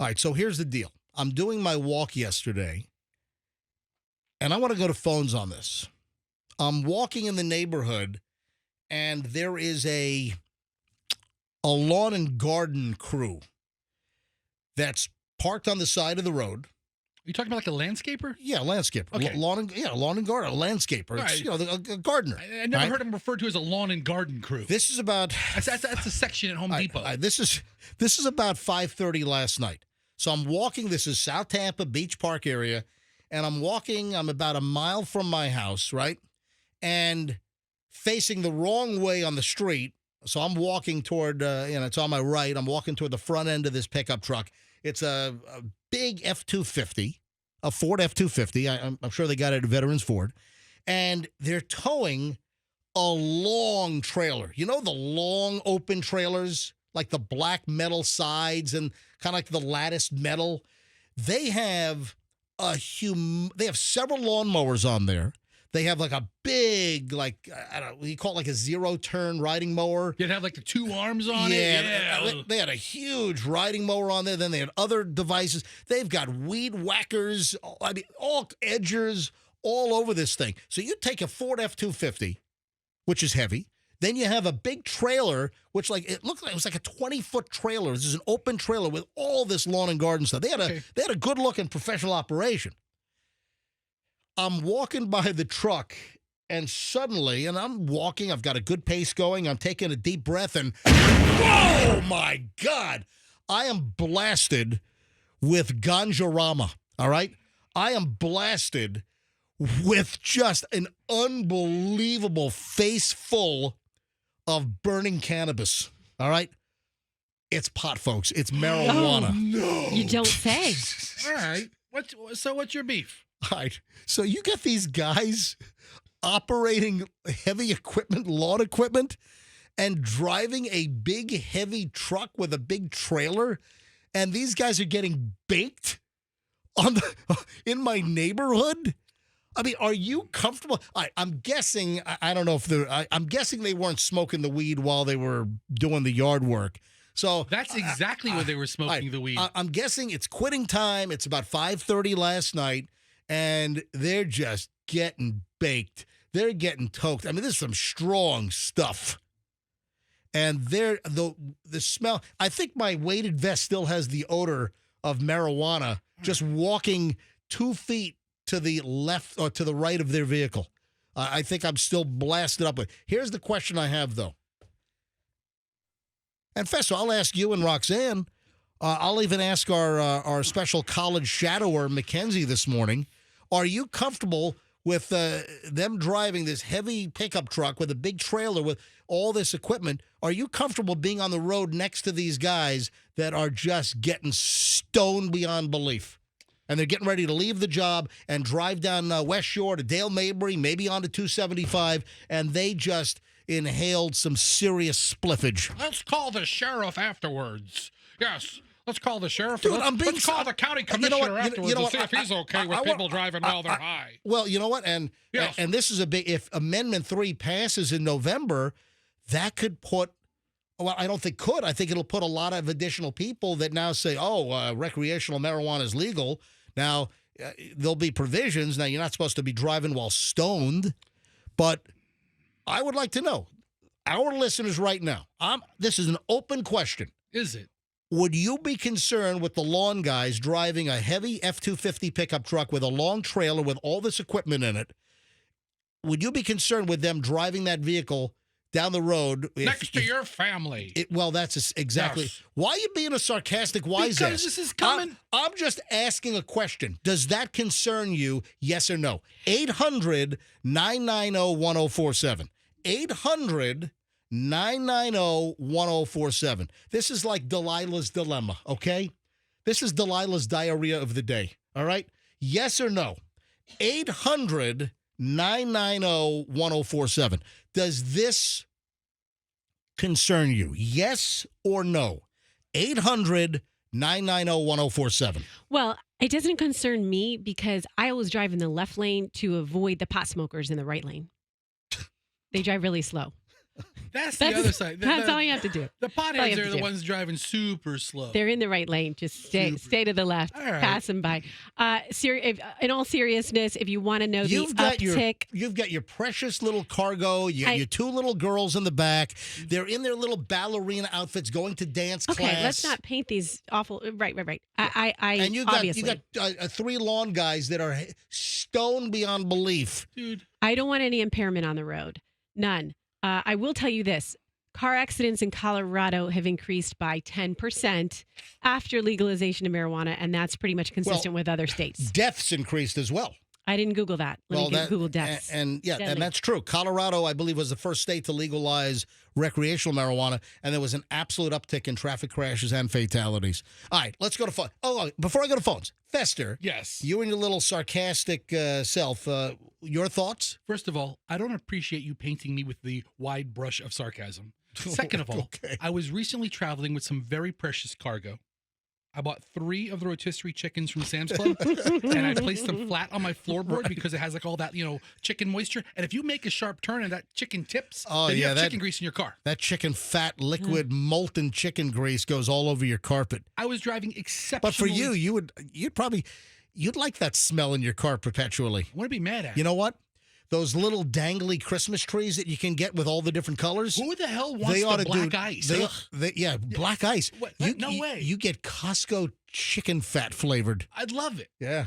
All right, so here's the deal. I'm doing my walk yesterday, and I want to go to phones on this. I'm walking in the neighborhood, and there is a lawn and garden crew that's parked on the side of the road. Are you talking about like a landscaper? Yeah, landscaper. Okay. Lawn and garden, a landscaper. It's, Right. a gardener. I never heard him referred to as a lawn and garden crew. This is about That's a section at Home Depot. this is about 5:30 last night. So I'm walking. This is South Tampa Beach Park area, and I'm walking. I'm about a mile from my house, right, and facing the wrong way on the street. So I'm walking toward, it's on my right. I'm walking toward the front end of this pickup truck. It's a big F-250, a Ford F-250. I'm sure they got it at Veterans Ford. And they're towing a long trailer. You know the long open trailers, like the black metal sides and kind of like the latticed metal? They have they have several lawnmowers on there. They have like a big, I don't know, you call it like a zero-turn riding mower. You'd have like the two arms on it. Yeah, they had a huge riding mower on there. Then they had other devices. They've got weed whackers, all edgers all over this thing. So you take a Ford F-250, which is heavy. Then you have a big trailer, which it looked like it was like a 20-foot trailer. This is an open trailer with all this lawn and garden stuff. They had a good-looking professional operation. I'm walking by the truck, and suddenly, and I'm walking, I've got a good pace going, I'm taking a deep breath, and oh my God, I am blasted with Ganjarama, all right? I am blasted with just an unbelievable face full of burning cannabis, all right? It's pot, folks. It's marijuana. Oh, no. You don't say. All right. What's your beef? All right. So you got these guys operating heavy equipment, lawn equipment, and driving a big, heavy truck with a big trailer, and these guys are getting baked in my neighborhood? I mean, are you comfortable? I'm guessing, I don't know if I'm guessing they weren't smoking the weed while they were doing the yard work. So that's exactly when they were smoking the weed. I'm guessing it's quitting time. It's about 5:30 last night. And they're just getting baked. They're getting toked. I mean, this is some strong stuff. And the smell, I think my weighted vest still has the odor of marijuana just walking 2 feet to the left or to the right of their vehicle. I think I'm still blasted up with. Here's the question I have, though. And Festo, I'll ask you and Roxanne. I'll even ask our special college shadower, Mackenzie, this morning. Are you comfortable with them driving this heavy pickup truck with a big trailer with all this equipment? Are you comfortable being on the road next to these guys that are just getting stoned beyond belief? And they're getting ready to leave the job and drive down West Shore to Dale Mabry, maybe onto 275, and they just inhaled some serious spliffage. Let's call the sheriff afterwards. Yes. Let's call the sheriff. Dude, let's call the county commissioner afterwards and see if he's okay with people driving while they're high. Well, you know what? And this is a big, if Amendment 3 passes in November, that could put, well, I don't think could. I think it'll put a lot of additional people that now say, recreational marijuana is legal. Now, there'll be provisions. Now, you're not supposed to be driving while stoned, but I would like to know, our listeners right now, this is an open question. Is it? Would you be concerned with the lawn guys driving a heavy F-250 pickup truck with a long trailer with all this equipment in it? Would you be concerned with them driving that vehicle down the road? Next to your family. That's exactly. Yes. Why are you being a sarcastic wise ass? Because this is coming. I'm just asking a question. Does that concern you, yes or no? 800-990-1047. 800-990-1047. This is like Delilah's dilemma, okay? This is Delilah's diarrhea of the day, all right? Yes or no? 800-990-1047. Does this concern you? Yes or no? 800-990-1047. Well, it doesn't concern me because I always drive in the left lane to avoid the pot smokers in the right lane. They drive really slow. That's the other side. That's all you have to do. The potheads are the ones driving super slow. They're in the right lane. Just stay to the left. All right. Pass them by. In all seriousness, if you want to know the uptick. You've got your precious little cargo. You got your two little girls in the back. They're in their little ballerina outfits going to dance class. Okay, let's not paint these awful. Right. And you got three lawn guys that are stoned beyond belief. Dude. I don't want any impairment on the road. None. I will tell you this. Car accidents in Colorado have increased by 10% after legalization of marijuana, and that's pretty much consistent with other states. Deaths increased as well. I didn't Google that. Let me Google deaths. And that's true. Colorado, I believe, was the first state to legalize recreational marijuana, and there was an absolute uptick in traffic crashes and fatalities. All right, let's go to phone. Oh, before I go to phones, Fester. Yes. You and your little sarcastic self, your thoughts? First of all, I don't appreciate you painting me with the wide brush of sarcasm. Second of all, I was recently traveling with some very precious cargo. I bought 3 of the rotisserie chickens from Sam's Club, and I placed them flat on my floorboard because it has like all that, chicken moisture. And if you make a sharp turn and that chicken tips, then you have chicken grease in your car. That chicken fat, liquid, molten chicken grease goes all over your carpet. I was driving exceptionally. But for you, you'd like that smell in your car perpetually. I want to be mad at. You know what? Those little dangly Christmas trees that you can get with all the different colors. Who the hell wants the black ice? Black ice. What? No way. You get Costco chicken fat flavored. I'd love it. Yeah.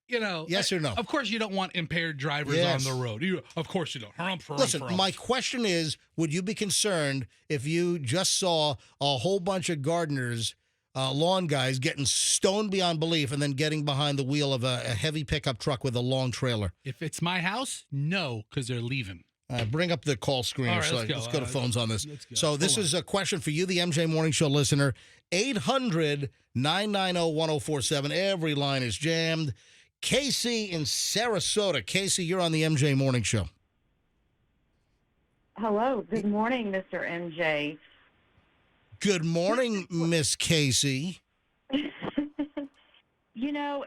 Yes or no? Of course you don't want impaired drivers on the road. Of course you don't. Listen, my question is, would you be concerned if you just saw a whole bunch of gardeners, lawn guys getting stoned beyond belief and then getting behind the wheel of a heavy pickup truck with a long trailer? If it's my house, no, because they're leaving. Bring up the call screener. Right, let's go to phones on this. Let's go. So this is a question for you, the MJ Morning Show listener. 800-990-1047. Every line is jammed. Casey in Sarasota. Casey, you're on the MJ Morning Show. Hello. Good morning, Mr. MJ. Good morning, Miss Casey.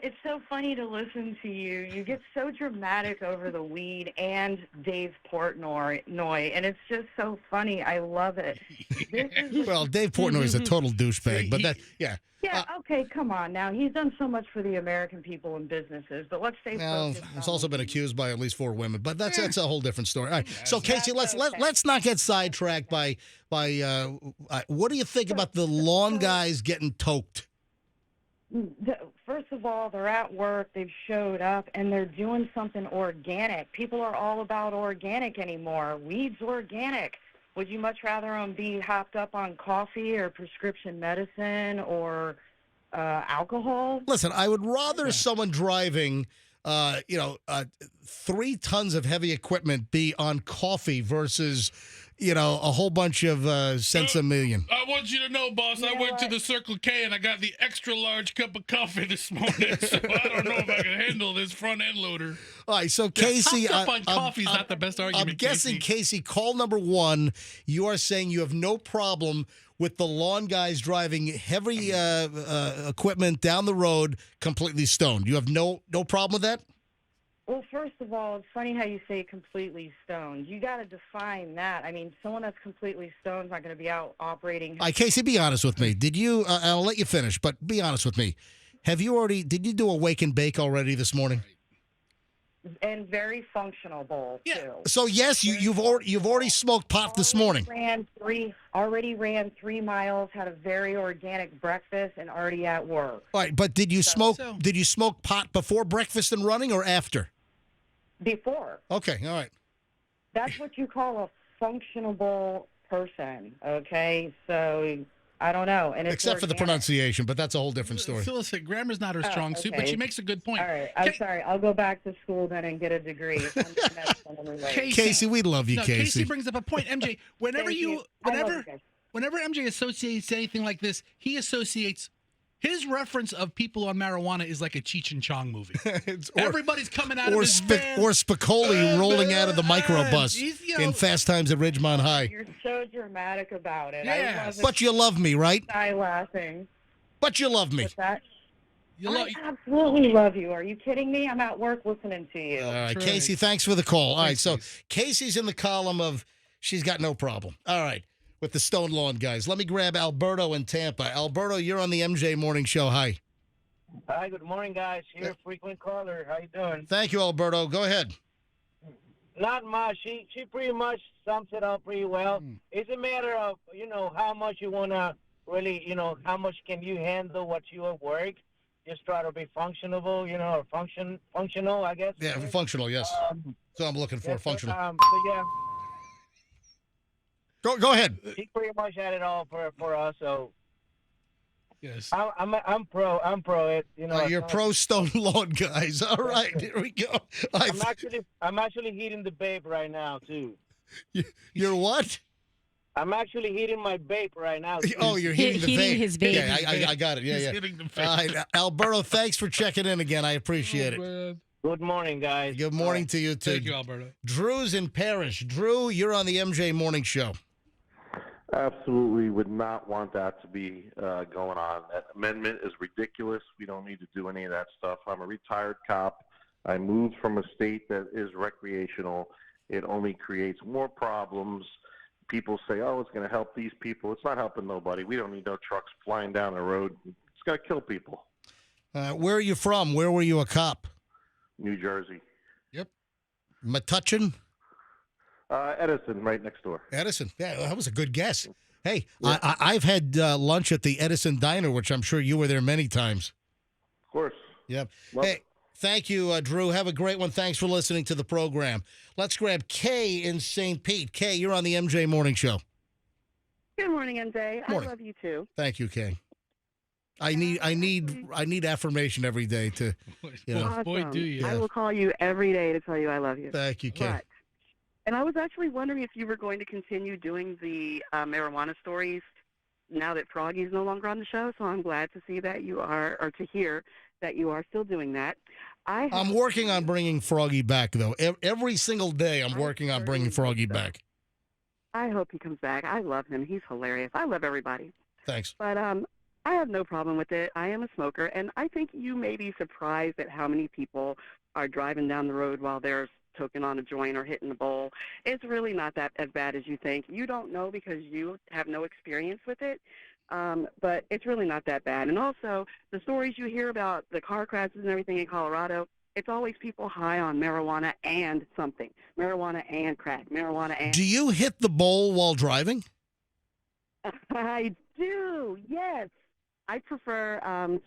It's so funny to listen to you. You get so dramatic over the weed and Dave Portnoy, and it's just so funny. I love it. Well, Dave Portnoy is a total douchebag, but Yeah, okay, come on now. He's done so much for the American people and businesses, but let's stay focused. He's also been accused by at least 4 women, but that's a whole different story. All right, so Casey, let's not get sidetracked by what do you think about the lawn guys getting toked? First of all, they're at work, they've showed up, and they're doing something organic. People are all about organic anymore. Weed's organic. Would you much rather them be hopped up on coffee or prescription medicine or alcohol? Listen, I would rather someone driving 3 tons of heavy equipment be on coffee versus a whole bunch of cents a million. I want you to know, boss, I went to the Circle K and I got the extra large cup of coffee this morning, so I don't know if I can handle this front end loader. All right, so Casey, up on coffee is not the best argument. I'm guessing, Casey, call number 1, you are saying you have no problem with the lawn guys driving heavy equipment down the road completely stoned. You have no problem with that? Well, first of all, it's funny how you say completely stoned. You got to define that. I mean, someone that's completely stoned is not going to be out operating. Casey, be honest with me. Did you, I'll let you finish, but be honest with me. Did you do a wake and bake already this morning? And very functional bowl, too. So, yes, you've already smoked pot this morning. Already ran 3 miles, had a very organic breakfast, and already at work. All right, but did you smoke pot before breakfast and running or after? Before. Okay, all right. That's what you call a functionable person, okay? So, I don't know. And except for the pronunciation, but that's a whole different story. Phyllis, grammar's not her strong suit, but she makes a good point. All right, I'm sorry. I'll go back to school then and get a degree. Casey, we love you, Casey. Casey brings up a point. MJ, whenever MJ associates anything like this, he associates his reference of people on marijuana is like a Cheech and Chong movie. Everybody's coming out of his van. Or Spicoli rolling out of the microbus in Fast Times at Ridgemont High. You're so dramatic about it. Yeah. But you love me, right? I'm laughing. But you love me. I absolutely love you. Are you kidding me? I'm at work listening to you. All right, Casey, thanks for the call. All right, so Casey's in the column of she's got no problem. All right, with the Stone Lawn guys. Let me grab Alberto in Tampa. Alberto, you're on the MJ Morning Show. Hi. Hi, good morning, guys. Here, frequent caller. How you doing? Thank you, Alberto. Go ahead. Not much. She pretty much sums it up pretty well. It's a matter of, how much you want to really, how much can you handle what you at work. Just try to be functional, or functional, I guess. Yeah, functional, yes. So I'm looking for functional. So, yeah. Go ahead. She pretty much had it all for us, so. Yes. I'm pro it. You're pro Stone Lawn guys. All right, here we go. I'm actually heating the vape right now too. You're what? I'm actually heating my vape right now. Oh, you're heating the vape. His vape. Yeah, I got it. Yeah, yeah. Hitting the vape. All right, Alberto, thanks for checking in again. I appreciate it. Man. Good morning, guys. Good morning to you too. Thank you, Alberto. Drew's in Parrish. Drew, you're on the MJ Morning Show. Absolutely would not want that to be going on. That amendment is ridiculous. We don't need to do any of that stuff. I'm a retired cop. I moved from a state that is recreational. It only creates more problems. People say, oh, it's going to help these people. It's not helping nobody. We don't need no trucks flying down the road. It's going to kill people. Where are you from? Where were you a cop? New Jersey. Yep. Metuchen? Edison, right next door. Edison. Yeah, that was a good guess. Hey, yeah. I've had lunch at the Edison Diner, which I'm sure you were there many times. Of course. Yep. Hey, thank you, Drew. Have a great one. Thanks for listening to the program. Let's grab Kay in St. Pete. Kay, you're on the MJ Morning Show. Good morning, MJ. Morning. I love you too. Thank you, Kay. I need affirmation every day to, Awesome. Boy, do you. I will call you every day to tell you I love you. Thank you, Kay. And I was actually wondering if you were going to continue doing the marijuana stories now that Froggy's no longer on the show. So I'm glad to see that you are, or to hear that you are still doing that. I'm working on bringing Froggy back, though. Every single day I'm working on bringing Froggy back. I hope he comes back. I love him. He's hilarious. I love everybody. Thanks. But I have no problem with it. I am a smoker, and I think you may be surprised at how many people are driving down the road while they're toking on a joint or hitting the bowl. It's really not that as bad as you think. You don't know because you have no experience with it, but it's really not that bad. And also, the stories you hear about the car crashes and everything in Colorado, it's always people high on marijuana and something. Marijuana and crack. Marijuana and... Do you hit the bowl while driving? I do, yes. I prefer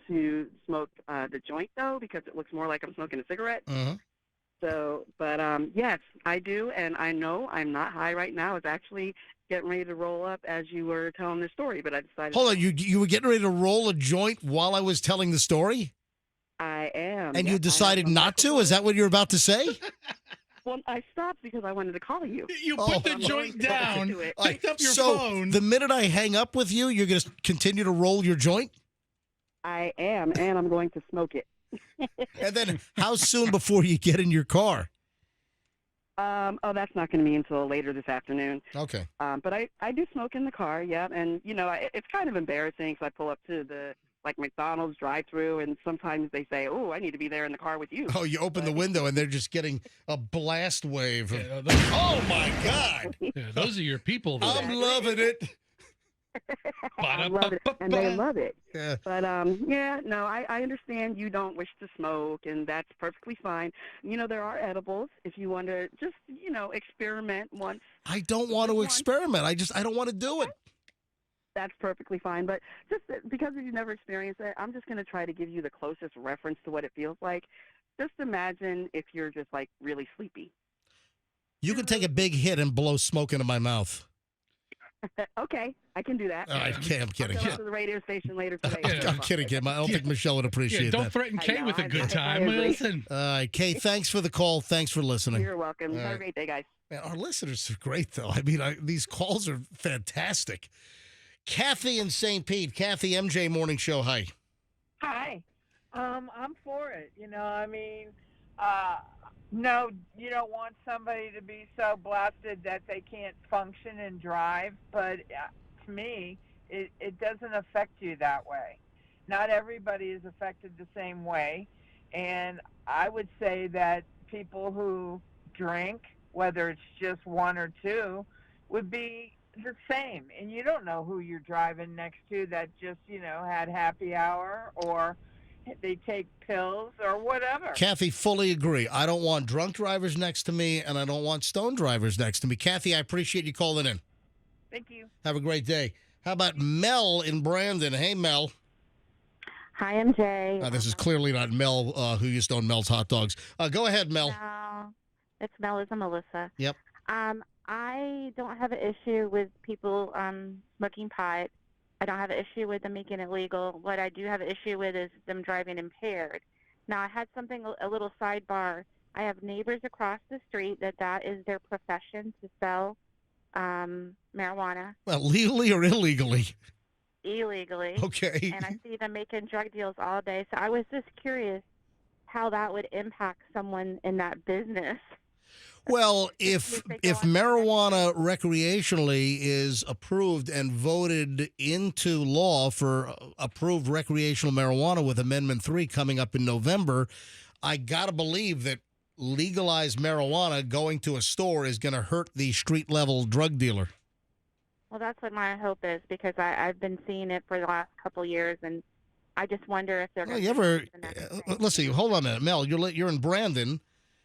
to smoke the joint, though, because it looks more like I'm smoking a cigarette. Uh-huh. So, but yes, I do, and I know I'm not high right now. I was actually getting ready to roll up as you were telling the story, but I decided... Hold on, you were getting ready to roll a joint while I was telling the story? I am. And you decided not to? Is that what you're about to say? Well, I stopped because I wanted to call you. You put the joint down, picked up your phone. The minute I hang up with you, you're going to continue to roll your joint? I am, and I'm going to smoke it. And then how soon before you get in your car? Oh, that's not going to be until later this afternoon. Okay. But I do smoke in the car, yeah. And, it's kind of embarrassing because I pull up to the, McDonald's drive-thru, and sometimes they say, oh, I need to be there in the car with you. Oh, you open the window, and they're just getting a blast wave. Oh, my God. Yeah, those are your people. Though. I'm loving it. I love it, and they love it. Yeah. But, I understand you don't wish to smoke, and that's perfectly fine. There are edibles if you want to just, experiment once. I don't want to experiment. I don't want to do it. That's perfectly fine. But just because you've never experienced it, I'm just going to try to give you the closest reference to what it feels like. Just imagine if you're just, really sleepy. You can take a big hit and blow smoke into my mouth. Okay, I can do that. All right, I'm kidding. I'll go to the radio station later today. I'm kidding, Kim. I don't think Michelle would appreciate don't that. Threaten Kay with a good time. Listen. All right, Kay, thanks for the call. Thanks for listening. You're welcome. Have a great day, guys. Man, our listeners are great, though. I mean, these calls are fantastic. Kathy in St. Pete. Kathy, MJ Morning Show. Hi. Hi. I'm for it. No, you don't want somebody to be so blasted that they can't function and drive, but to me, it doesn't affect you that way. Not everybody is affected the same way, and I would say that people who drink, whether it's just one or two, would be the same. And you don't know who you're driving next to that just, had happy hour or they take pills or whatever. Kathy, fully agree. I don't want drunk drivers next to me, and I don't want stoned drivers next to me. Kathy, I appreciate you calling in. Thank you. Have a great day. How about Mel in Brandon? Hey, Mel. Hi, MJ. This is clearly not Mel, who used to own Mel's Hot Dogs. Go ahead, Mel. No, it's Mel. It's Melissa. Yep. I don't have an issue with people smoking pot. I don't have an issue with them making it legal. What I do have an issue with is them driving impaired. Now, I had something, a little sidebar. I have neighbors across the street that is their profession to sell marijuana. Well, legally or illegally? Illegally. Okay. And I see them making drug deals all day. So I was just curious how that would impact someone in that business. Well, if marijuana recreationally is approved and voted into law for approved recreational marijuana with Amendment 3 coming up in November, I got to believe that legalized marijuana going to a store is going to hurt the street-level drug dealer. Well, that's what my hope is, because I've been seeing it for the last couple years, and I just wonder if they're going to... Let's see. Hold on a minute. Mel, you're in Brandon.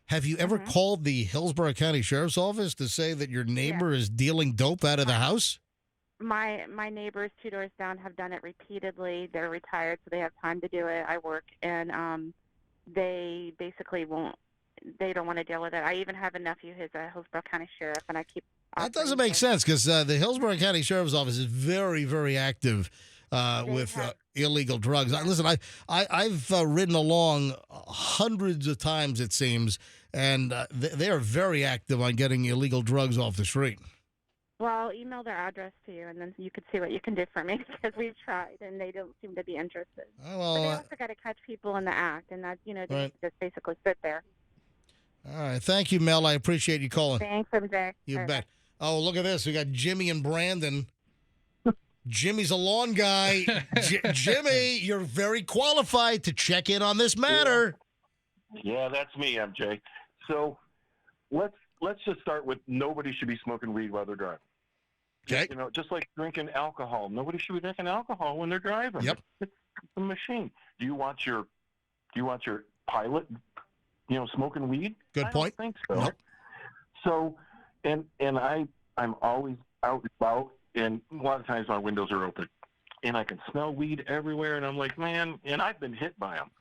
Have you ever called the Hillsborough County Sheriff's Office to say that your neighbor is dealing dope out of the house? My neighbors 2 doors down have done it repeatedly. They're retired, so they have time to do it. I work, and they basically won't. They don't want to deal with it. I even have a nephew who's a Hillsborough County Sheriff, and I keep. That doesn't make sense, because the Hillsborough County Sheriff's Office is very, very active with illegal drugs. Listen, I've ridden along hundreds of times, it seems, and they are very active on getting illegal drugs off the street. Well, I'll email their address to you, and then you can see what you can do for me, because we've tried, and they don't seem to be interested. Well, but they also got to catch people in the act, and that, they right. just basically sit there. All right. Thank you, Mel. I appreciate you calling. Thanks, MJ. You All bet. right. Oh, look at this. We got Jimmy and Brandon. Jimmy's a lawn guy. Jimmy, you're very qualified to check in on this matter. Yeah, that's me, MJ. So let's just start with nobody should be smoking weed while they're driving. Okay. Just like drinking alcohol. Nobody should be drinking alcohol when they're driving. Yep. It's a machine. Do you want your pilot, smoking weed? Good point. I don't think so. Nope. So, and I'm always out and about, and a lot of times my windows are open, and I can smell weed everywhere, and I'm like, man, and I've been hit by them.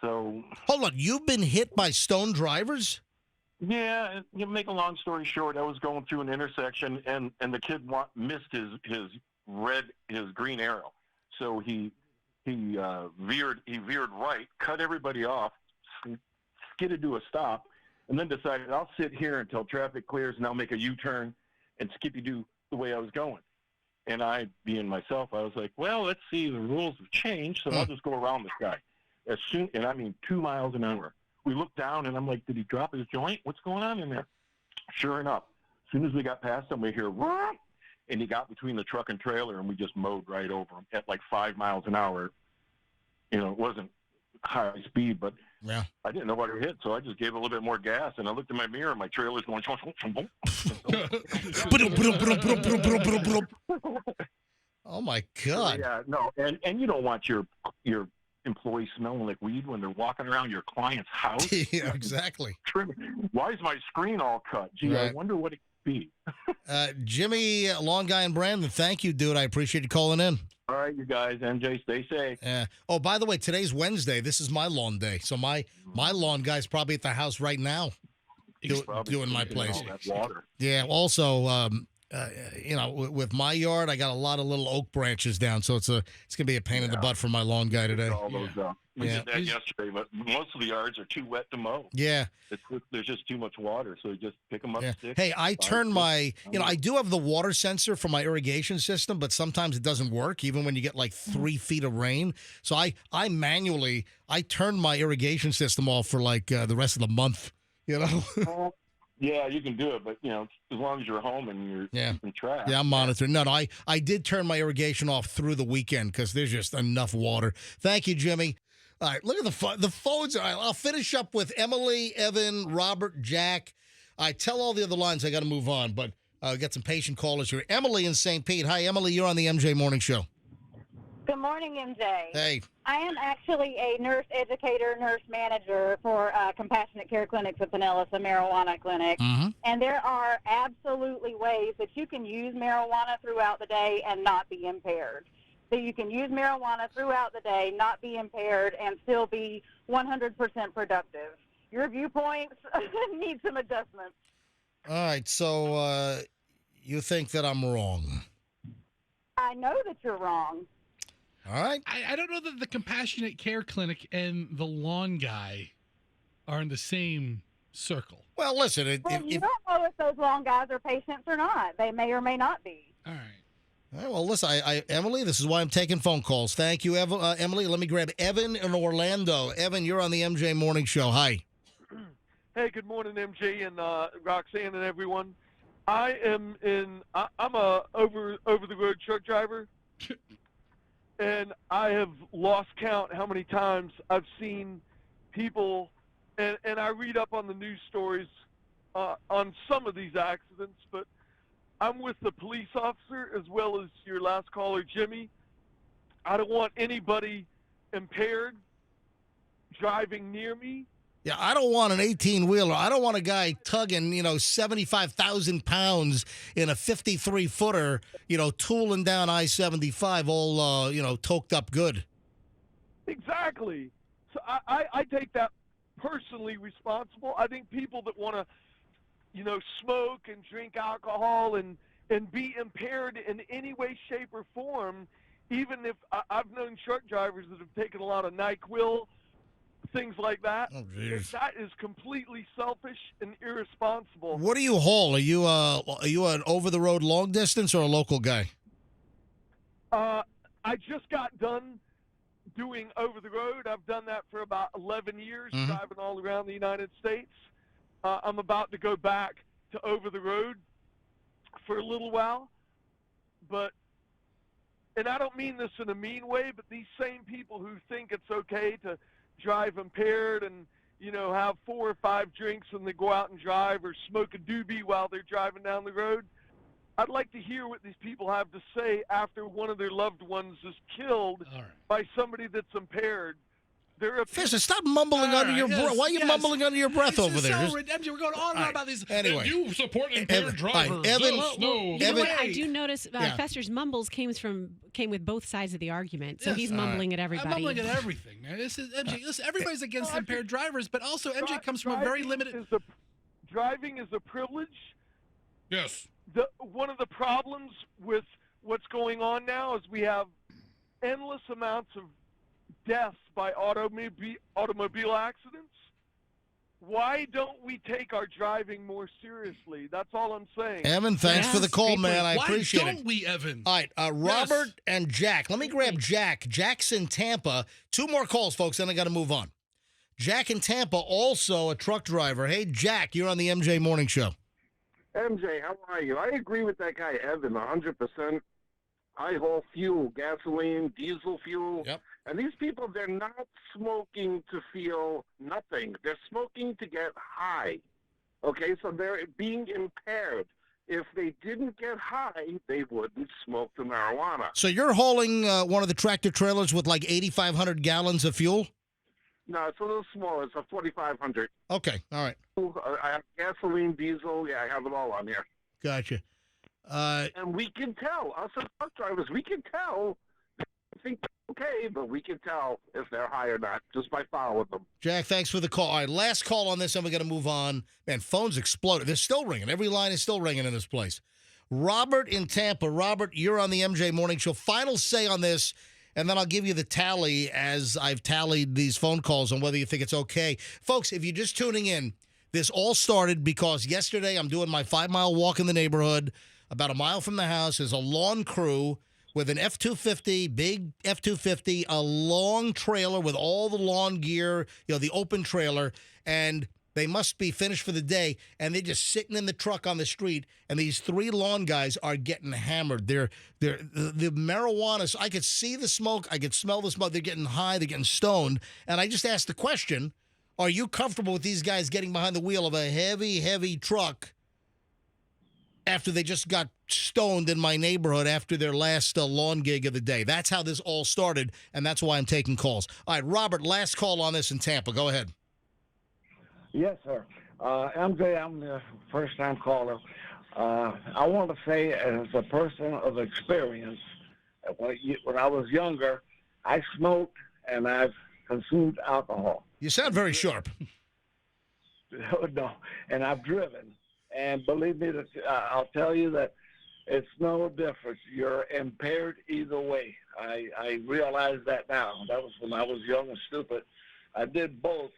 So hold on, you've been hit by stone drivers? Yeah, you make a long story short, I was going through an intersection, and the kid missed his green arrow, so he veered right, cut everybody off, skidded to a stop, and then decided I'll sit here until traffic clears, and I'll make a U-turn and skippy-doo the way I was going. And I, being myself, I was like, well, let's see, the rules have changed, so I'll just go around this guy. And I mean 2 miles an hour. We looked down, and I'm like, did he drop his joint? What's going on in there? Sure enough, as soon as we got past him, we hear, what? And he got between the truck and trailer, and we just mowed right over him at like 5 miles an hour. It wasn't high speed, but yeah, I didn't know what it hit, so I just gave it a little bit more gas, and I looked in my mirror, and my trailer's going. Oh my God! Yeah, no, and you don't want your employees smelling like weed when they're walking around your client's house. Yeah, exactly. Why is my screen all cut? Gee, right. I wonder what it could be. Jimmy, long guy in Brandon, thank you, dude. I appreciate you calling in. All right, you guys. MJ, stay safe. Oh, by the way, today's Wednesday. This is my lawn day. So my lawn guy's probably at the house right now doing my place. Water. Yeah, also, with my yard, I got a lot of little oak branches down, so it's going to be a pain in the butt for my lawn guy today. All those, we did that yesterday, but most of the yards are too wet to mow. Yeah. There's just too much water, so you just pick them up. Yeah. Sticks, hey, I turn my, I do have the water sensor for my irrigation system, but sometimes it doesn't work, even when you get like 3 feet of rain. So I manually turn my irrigation system off for like the rest of the month, Yeah, you can do it, but as long as you're home and you're keeping track. Yeah, I'm monitoring. No, I did turn my irrigation off through the weekend because there's just enough water. Thank you, Jimmy. All right, look at the phones. All right, I'll finish up with Emily, Evan, Robert, Jack. I tell all the other lines I got to move on, but Got some patient callers here. Emily in St. Pete. Hi, Emily. You're on the MJ Morning Show. Good morning, MJ. Hey. I am actually a nurse educator, nurse manager for Compassionate Care Clinics at Pinellas, a marijuana clinic. Mm-hmm. And there are absolutely ways that you can use marijuana throughout the day and not be impaired. So you can use marijuana throughout the day, not be impaired, and still be 100% productive. Your viewpoints need some adjustments. All right, so you think that I'm wrong. I know that you're wrong. All right. I don't know that the Compassionate Care Clinic and the lawn guy are in the same circle. Well, listen. You don't know if those lawn guys are patients or not. They may or may not be. All right. All right, well, listen, Emily, this is why I'm taking phone calls. Thank you, Emily. Let me grab Evan in Orlando. Evan, you're on the MJ Morning Show. Hi. Hey, good morning, MJ and Roxanne and everyone. I'm a over the road truck driver, and I have lost count how many times I've seen people, and I read up on the news stories on some of these accidents, but I'm with the police officer as well as your last caller, Jimmy. I don't want anybody impaired driving near me. Yeah, I don't want an 18-wheeler. I don't want a guy tugging, 75,000 pounds in a 53-footer, tooling down I-75 all, toked up good. Exactly. So I take that personally responsible. I think people that want to, smoke and drink alcohol and be impaired in any way, shape, or form, even if I've known truck drivers that have taken a lot of NyQuil, things like that. Oh, geez. That is completely selfish and irresponsible. What do you haul? Are you an over-the-road long distance or a local guy? I just got done doing over the road. I've done that for about 11 years, driving all around the United States. I'm about to go back to over the road for a little while. And I don't mean this in a mean way, but these same people who think it's okay to drive impaired and, have 4 or 5 drinks when they go out and drive or smoke a doobie while they're driving down the road, I'd like to hear what these people have to say after one of their loved ones is killed by somebody that's impaired. Fisher, stop mumbling under your breath. Why are you mumbling under your breath over there? MJ, we're going on and on about these. Anyway. You support impaired drivers. Evan, I do notice Fester's mumbles came with both sides of the argument, so he's mumbling at everybody. I'm mumbling at everything, man. This is MJ. Listen, everybody's against impaired drivers, but also MJ comes from a very limited. Driving is a privilege. Yes. One of the problems with what's going on now is we have endless amounts of deaths by automobile accidents. Why don't we take our driving more seriously? That's all I'm saying. Evan, thanks for the call, man. I appreciate it. Why don't we, Evan? All right, Robert and Jack. Let me grab Jack. Jack's in Tampa. 2 more calls, folks, then I got to move on. Jack in Tampa, also a truck driver. Hey, Jack, you're on the MJ Morning Show. MJ, how are you? I agree with that guy, Evan, 100%. I haul fuel, gasoline, diesel fuel. Yep. And these people, they're not smoking to feel nothing. They're smoking to get high. Okay, so they're being impaired. If they didn't get high, they wouldn't smoke the marijuana. So you're hauling one of the tractor trailers with like 8,500 gallons of fuel? No, it's a little smaller. It's a 4,500. Okay, all right. I have gasoline, diesel. Yeah, I have it all on here. Gotcha. And we can tell, us as truck drivers, we can tell. I think they're okay, but we can tell if they're high or not just by following them. Jack, thanks for the call. All right, last call on this, and we're going to move on. Man, phones exploded. They're still ringing. Every line is still ringing in this place. Robert in Tampa. Robert, you're on the MJ Morning Show. Final say on this, and then I'll give you the tally as I've tallied these phone calls on whether you think it's okay. Folks, if you're just tuning in, this all started because yesterday I'm doing my 5-mile walk in the neighborhood. About a mile from the house is a lawn crew with an F-250, big F-250, a long trailer with all the lawn gear, the open trailer, and they must be finished for the day, and they're just sitting in the truck on the street, and these 3 lawn guys are getting hammered. The marijuana, I could see the smoke, I could smell the smoke, they're getting high, they're getting stoned, and I just asked the question, are you comfortable with these guys getting behind the wheel of a heavy, heavy truck after they just got stoned in my neighborhood after their last lawn gig of the day. That's how this all started, and that's why I'm taking calls. All right, Robert, last call on this in Tampa. Go ahead. Yes, sir. MJ, I'm the first-time caller. I want to say, as a person of experience, when I was younger, I smoked and I've consumed alcohol. You sound very sharp. No, and I've driven. And believe me, I'll tell you that it's no difference. You're impaired either way. I realize that now. That was when I was young and stupid. I did both.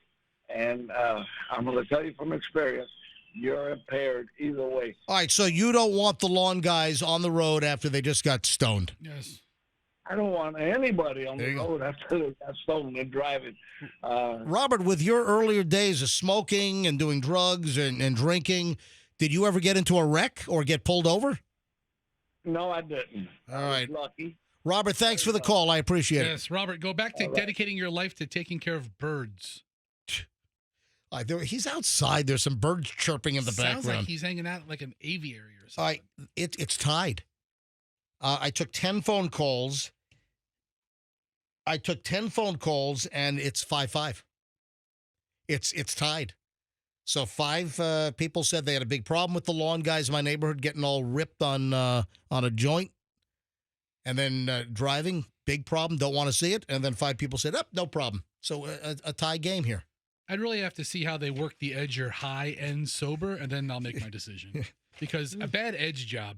And I'm going to tell you from experience, you're impaired either way. All right, so you don't want the lawn guys on the road after they just got stoned? Yes. I don't want anybody on the road after they got stoned and driving. Robert, with your earlier days of smoking and doing drugs and drinking, did you ever get into a wreck or get pulled over? No, I didn't. All right. I was lucky. Robert, thanks for the call. I appreciate it. Yes, Robert, go back to dedicating your life to taking care of birds. He's outside. There's some birds chirping in the background. Sounds like he's hanging out like an aviary or something. All right, it's tied. I took 10 phone calls. And it's 5-5. It's tied. So 5 people said they had a big problem with the lawn guys in my neighborhood getting all ripped on a joint. And then driving, big problem, don't want to see it. And then 5 people said, no problem. So a tie game here. I'd really have to see how they work the edger high and sober, and then I'll make my decision. Because a bad edge job.